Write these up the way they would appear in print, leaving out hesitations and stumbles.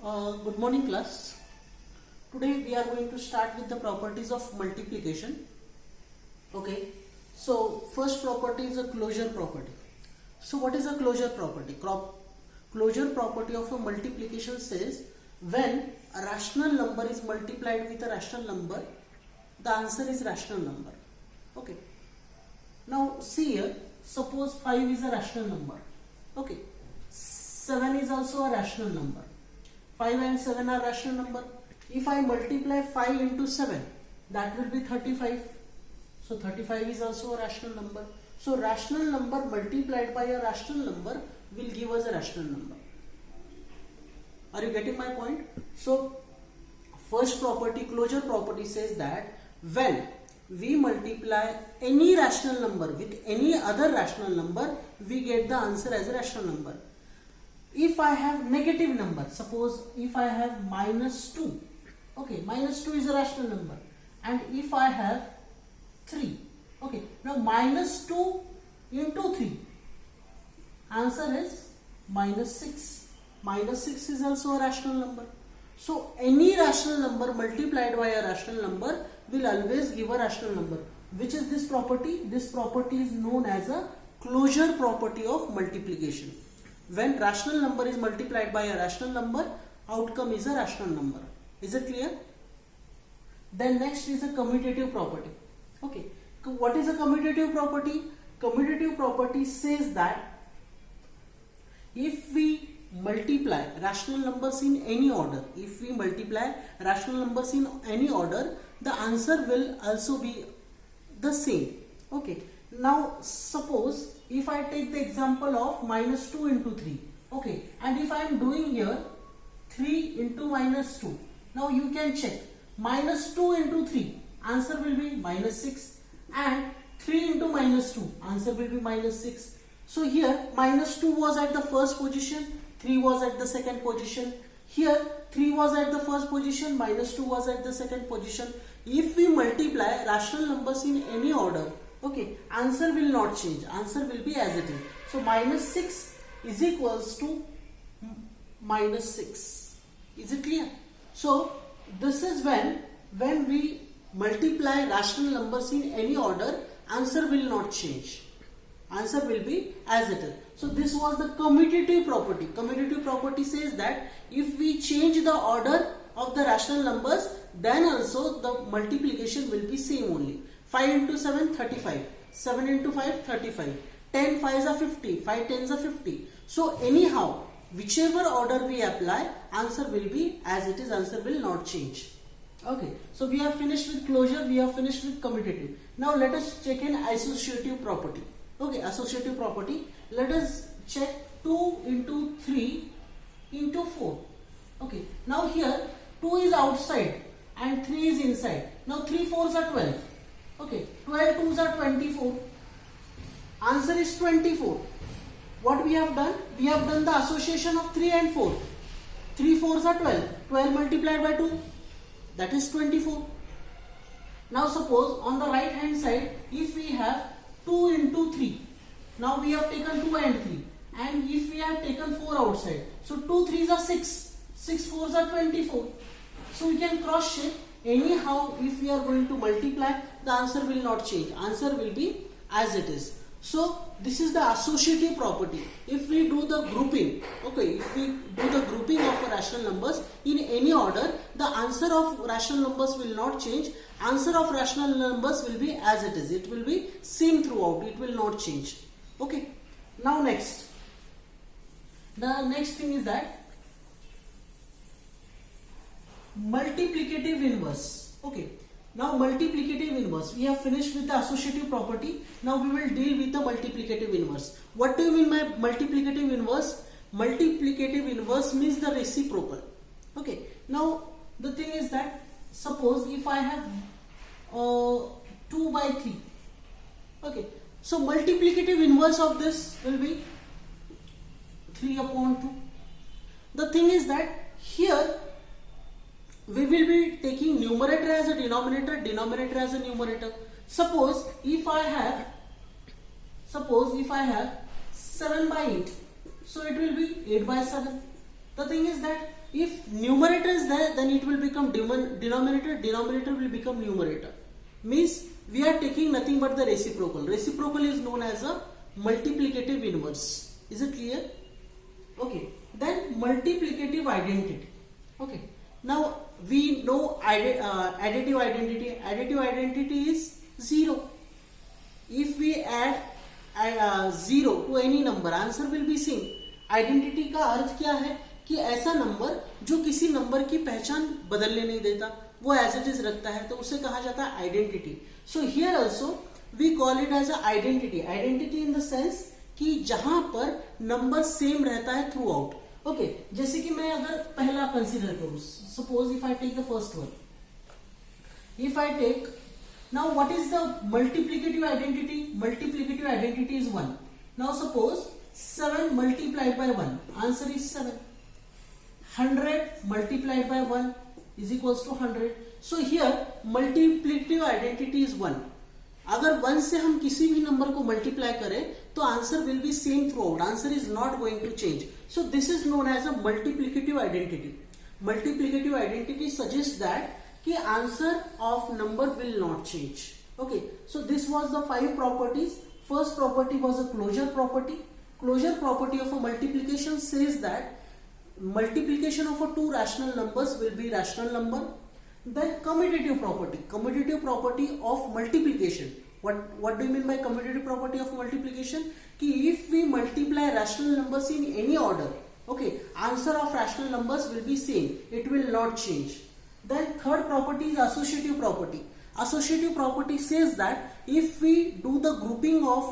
Good morning class. Today we are going to start with the properties of multiplication. Okay. So first property is a closure property. So what is a closure property? Closure property of a multiplication says when a rational number is multiplied with a rational number, the answer is rational number. Okay. Now see here, suppose 5 is a rational number. Okay. 7 is also a rational number. 5 and 7 are rational number. If I multiply 5 into 7, that will be 35. So 35 is also a rational number. So rational number multiplied by a rational number will give us a rational number. Are you getting my point? So first property, closure property, says that when we multiply any rational number with any other rational number, we get the answer as a rational number. If I have negative number, suppose if I have -2, okay, -2 is a rational number, and if I have 3, okay, now -2 into 3, answer is -6. -6 is also a rational number. So any rational number multiplied by a rational number will always give a rational number. Which is this property? This property is known as a closure property of multiplication. When rational number is multiplied by a rational number, outcome is a rational number. Is it clear? Then next is a commutative property. Okay, what is a commutative property? Commutative property says that if we multiply rational numbers in any order, the answer will also be the same. Okay, now suppose if I take the example of -2 into 3, okay, and if I am doing here 3 into -2, now you can check -2 into 3, answer will be -6, and 3 into -2, answer will be -6. So here -2 was at the first position, 3 was at the second position. Here 3 was at the first position, -2 was at the second position. If we multiply rational numbers in any order, okay, answer will not change, answer will be as it is. So -6 is equals to -6. Is it clear? So this is when we multiply rational numbers in any order, answer will not change, answer will be as it is. So this was the commutative property. Commutative property says that if we change the order of the rational numbers, then also the multiplication will be same only. 5 into 7, 35. 7 into 5, 35. 10 5s are 50. 5 10s are 50. So anyhow, whichever order we apply, answer will be as it is, answer will not change. Okay, so we have finished with closure, we have finished with commutative. Now let us check an associative property. Okay, associative property. Let us check 2 into 3 into 4. Okay, now here 2 is outside and 3 is inside. Now 3 4s are 12. Okay, 12 2s are 24. Answer is 24. What we have done? We have done the association of 3 and 4. 3 4s are 12. 12 multiplied by 2, that is 24. Now suppose on the right hand side, if we have 2 into 3, now we have taken 2 and 3, and if we have taken 4 outside, so 2 3s are 6, 6 4s are 24. So we can cross check. Anyhow, if we are going to multiply, the answer will not change, answer will be as it is. So this is the associative property. If we do the grouping, okay, if we do the grouping of rational numbers in any order, the answer of rational numbers will not change, answer of rational numbers will be as it is, it will be same throughout, it will not change. Okay, now next, the next thing is that multiplicative inverse. Okay, now multiplicative inverse, we have finished with the associative property. Now we will deal with the multiplicative inverse. What do you mean by multiplicative inverse? Multiplicative inverse means the reciprocal. Okay, now the thing is that suppose if I have 2 by 3, okay, so multiplicative inverse of this will be 3 upon 2. The thing is that here we will be taking numerator as a denominator, denominator as a numerator. Suppose if I have 7 by 8, so it will be 8 by 7. The thing is that if numerator is there, then it will become denominator, denominator will become numerator. Means we are taking nothing but the reciprocal. Reciprocal is known as a multiplicative inverse. Is it clear? Okay. Then multiplicative identity. Okay. Now we know additive identity. Additive identity is 0. If we add 0 to any number, answer will be same. Identity का अर्थ क्या है कि ऐसा number जो किसी number की पहचान बदलने नहीं देता, वो एज इट इज रखता है, तो उसे कहा जाता है identity. So here also we call it as a identity. Identity in the sense कि जहां पर नंबर सेम रहता है थ्रू आउट. ओके, जैसे कि मैं अगर पहला कंसीडर करूं, suppose if I take the first one, if I take now what is the multiplicative identity? Multiplicative identity is 1. Now suppose 7 multiplied by 1, answer is 7. 100 multiplied by 1 is equals to 100. So here multiplicative identity is 1. अगर 1 से हम किसी भी number को multiply करें तो answer will be same throughout. Answer is not going to change. So this is known as a multiplicative identity. Multiplicative identity suggest that कि answer of number will not change. Okay, so this was the 5 properties. First property was a closure property. Closure property of a multiplication says that multiplication of a two rational numbers will be rational number. Then commutative property. Commutative property of multiplication. What do you mean by commutative property of multiplication? कि if we multiply rational numbers in any order, okay, answer of rational numbers will be same. It will not change. Then third property is associative property. Associative property says that if we do the grouping of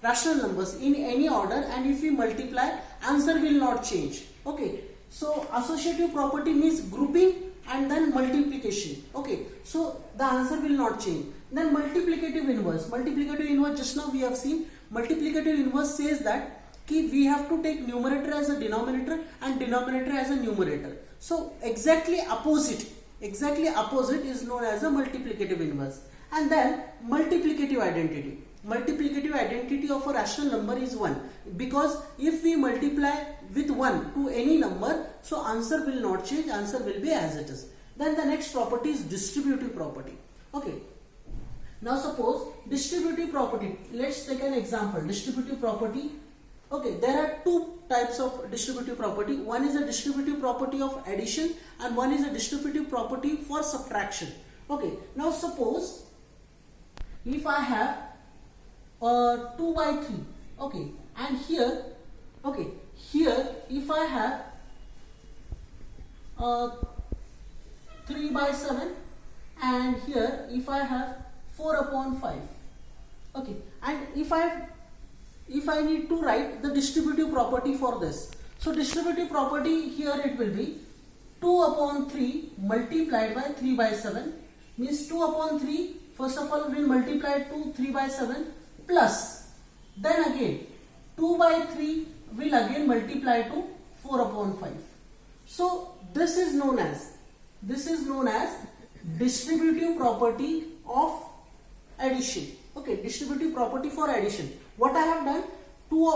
rational numbers in any order and if we multiply, answer will not change. Okay, so associative property means grouping and then multiplication. Okay, so the answer will not change. Then multiplicative inverse. Multiplicative inverse, just now we have seen. Multiplicative inverse says that कि we have to take numerator as a denominator and denominator as a numerator. So exactly opposite is known as a multiplicative inverse. And then multiplicative identity. Multiplicative identity of a rational number is 1, because if we multiply with 1 to any number, so answer will not change, answer will be as it is. Then the next property is distributive property. Okay, now suppose distributive property, let's take an example. Distributive property, okay, there are two types of distributive property. One is a distributive property of addition and one is a distributive property for subtraction. Okay, now suppose if I have 2 by 3, okay, and here, okay, here if I have 3 by 7 and here if I have 4 upon 5, okay, and if I need to write the distributive property for this, so distributive property here it will be 2 upon 3 multiplied by 3 by 7 means 2 upon 3, first of all we will multiply to 3 by 7 plus then again 2 by 3 will again multiply to 4 upon 5. So this is known as distributive property of addition. Okay, distributive property for addition. What I have done, 2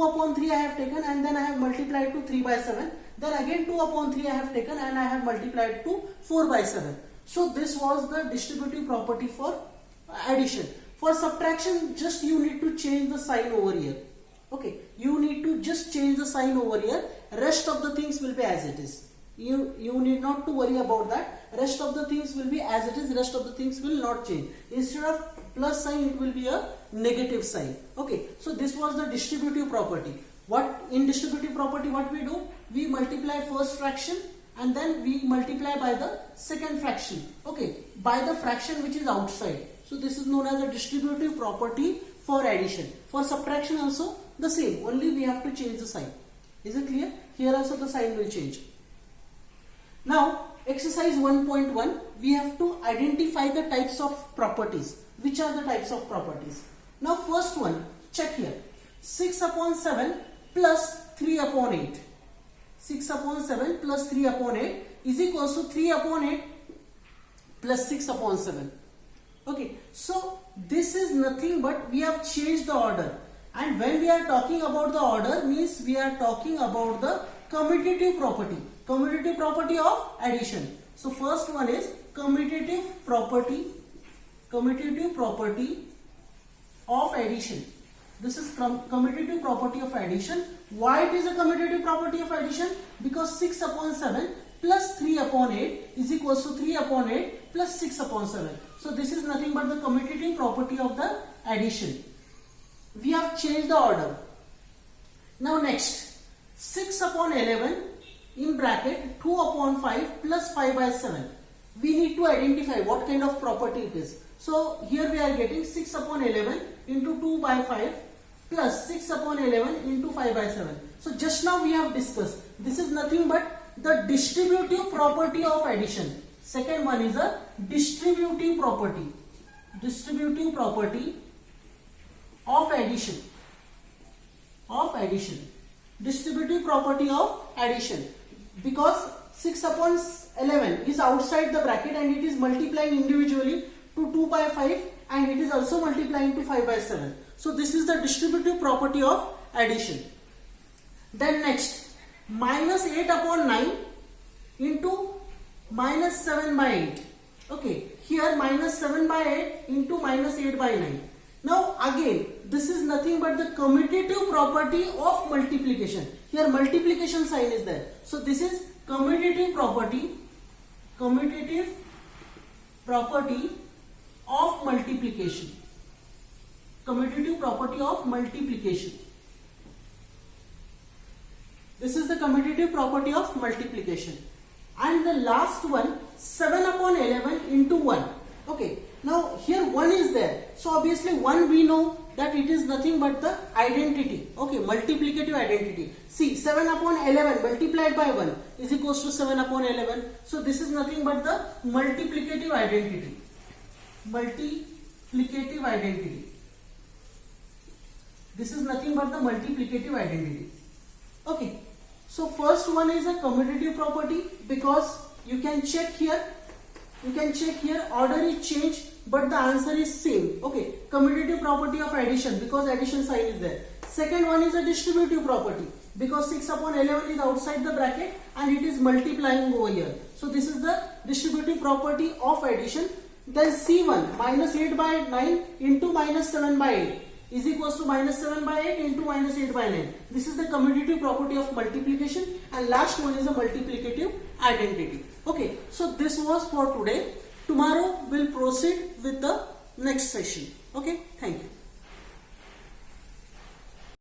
upon 3 I have taken and then I have multiplied to 3 by 7. Then again 2 upon 3 I have taken and I have multiplied to 4 by 7. So this was the distributive property for addition. For subtraction, just you need to change the sign over here. Okay, you need to just change the sign over here. Rest of the things will be as it is. You need not to worry about that. Rest of the things will be as it is. Rest of the things will not change. Instead of plus sign, it will be a negative sign. Okay, so this was the distributive property. What in distributive property, what we do? We multiply first fraction and then we multiply by the second fraction. Okay, by the fraction which is outside. So this is known as a distributive property for addition. For subtraction also the same, only we have to change the sign. Is it clear? Here also the sign will change. Now exercise 1.1, we have to identify the types of properties. Which are the types of properties? Now first one, check here. 6 upon 7 plus 3 upon 8. 6 upon 7 plus 3 upon 8 is equals to 3 upon 8 plus 6 upon 7. Okay, so this is nothing but we have changed the order, and when we are talking about the order means we are talking about the commutative property. Commutative property of addition. So first one is commutative property of addition. This is commutative property of addition. Why it is a commutative property of addition? Because 6 upon 7 plus 3 upon 8 is equals to 3 upon 8 plus 6 upon 7. So this is nothing but the commutative property of the addition. We have changed the order. Now next, 6 upon 11 in bracket 2 upon 5 plus 5 by 7. We need to identify what kind of property it is. So here we are getting 6 upon 11 into 2 by 5 plus 6 upon 11 into 5 by 7. So just now we have discussed, this is nothing but the distributive property of addition. Second one is a distributive property of addition. Distributive property of addition. Because 6 upon 11 is outside the bracket and it is multiplying individually to 2 by 5 and it is also multiplying to 5 by 7. So this is the distributive property of addition. Then next, minus 8 upon 9 into minus 7 by 8. Okay, here minus 7 by 8 into minus 8 by 9. Now again, this is nothing but the commutative property of multiplication. Here multiplication sign is there. So this is commutative property of multiplication. Commutative property of multiplication. This is the commutative property of multiplication. And the last one, 7 upon 11 into 1. Okay, now here 1 is there. So obviously 1 we know that it is nothing but the identity. Okay, multiplicative identity. See, 7 upon 11 multiplied by 1 is equals to 7 upon 11. So this is nothing but the multiplicative identity. This is nothing but the multiplicative identity. Okay. So first one is a commutative property because you can check here order is changed but the answer is same. Okay, commutative property of addition because addition sign is there. Second one is a distributive property because 6 upon 11 is outside the bracket and it is multiplying over here. So this is the distributive property of addition. Then C1, minus 8 by 9 into minus 7 by 8 is equals to minus 7 by 8 into minus 8 by 9. This is the commutative property of multiplication, and last one is a multiplicative identity. Okay, so this was for today. Tomorrow we'll proceed with the next session. Okay, thank you.